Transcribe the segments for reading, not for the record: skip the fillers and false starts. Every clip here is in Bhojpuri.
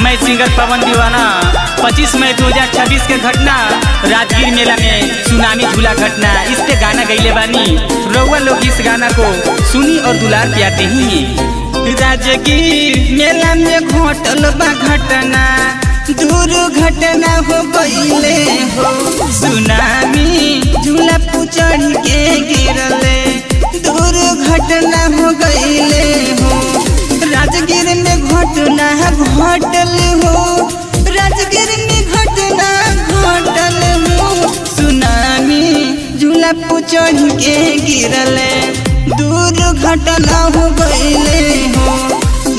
मैं सिंगर पवन दीवाना 25 मई 2026 के घटना राजगीर मेला में सुनामी झूला घटना इस पे गाना गईले बानी। रउआ लोग इस गाना को सुनी और दुलार प्यार देही। राजगीर मेला में घटल बा घटना, दुर्घटना हो गईले हो। सुनामी झूला पुचढ़ के गिरले, दुर्घटना हो गईले हो। राजगीर में घटना घटल हो, राजगीर में घटना घटल हो। सुनामी झूला पुचढ़ के गिरले, दुर्घटना हो गईले हो।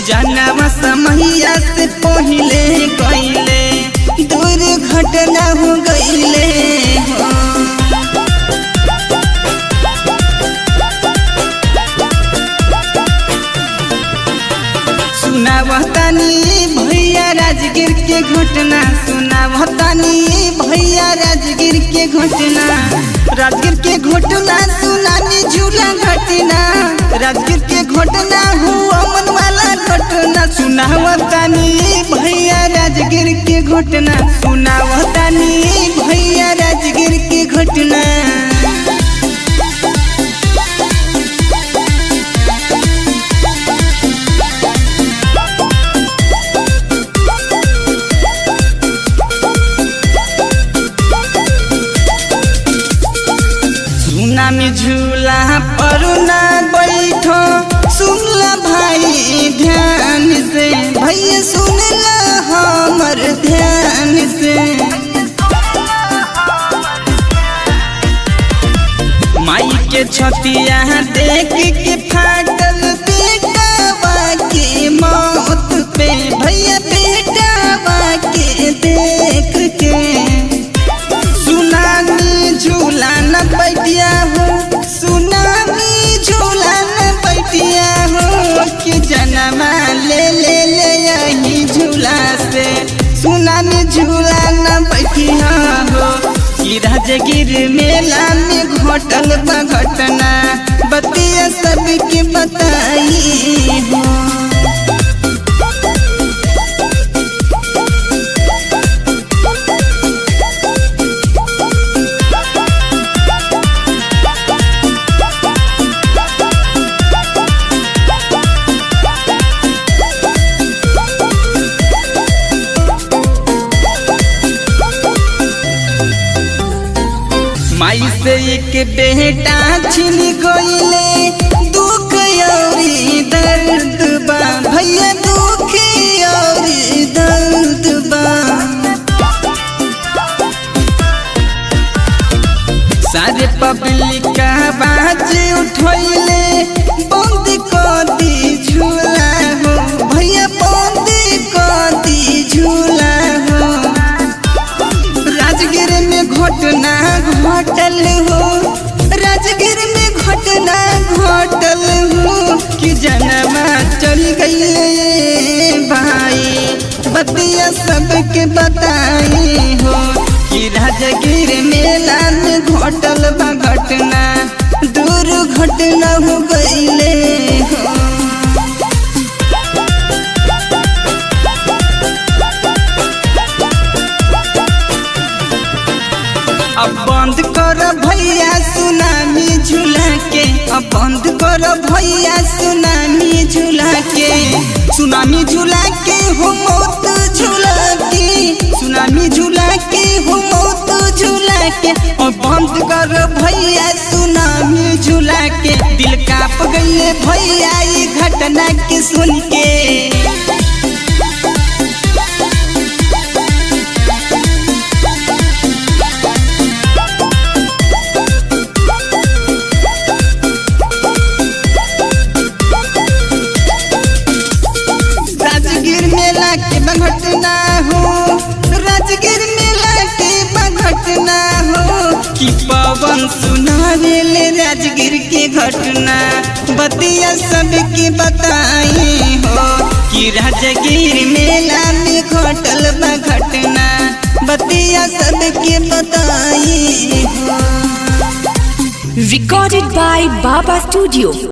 जानवा समैया से पहिले गईले, दुर्घटना हो गईले हो। सुनावतानी भैया राजगीर के घटना, सुनावतानी भैया राजगीर के घटना। राजगीर के घटना सुनामी झूला घटना, राजगीर के घटना हो अमन वाला घटना। सुनावतानी भैया राजगीर के घटना, सुनावतानी भैया राजगीर के घटना। सुनामी झूला पर ना बैठो, सुनला भाई ध्यान से, भैया सुनला हमर ध्यान से। माई के छतिया देख के फाटल बेटावा के मौत पे, भैया बेटावा के देख के। सुनामी झूला न बैठिया हो, सुनामी झूला न बैठिया हो। कि जनमा ले ले ले यही झूला से, सुनामी झूला न बैठिया हो। कि राजगीर मेला में घटल बा घटना, बतिया सबके बताई हो। माई से एक बेटा छिन गईले, दुख औरी दर्द बा, भैया दुख औरी दर्द बा। सारे पब्लिक बाज उठैले, बंद कर दी झूला हो, भैया बंद कर दी झूला हो। राजगीर में घटना घटल हो, राजगीर में घटना घटल हो। कि जनमा चल गई भाई, बतिया सबके बताई हो। कि राजगीर मेला में घटल बा घटना, दुर्घटना हो गईले हो। अब बंद कर भैया सुनामी झूला के, अब बंद कर भैया सुनामी झूला के। सुनामी झूला के हो मौत झूला के, सुनामी झूला के हो मौत झूला के। अब बंद कर भैया सुनामी झूला के। दिल कांप गईले भैया ये घटना के सुन के। राजगीर मेला के घटना हो, राजगीर मेला के घटना हो। कि पवन सुनावेले राजगीर के घटना, बतिया सबके बताई हो। कि राजगीर मेला में घटल बा घटना, बतिया सबके बताई हो। Recorded by Baba Studio.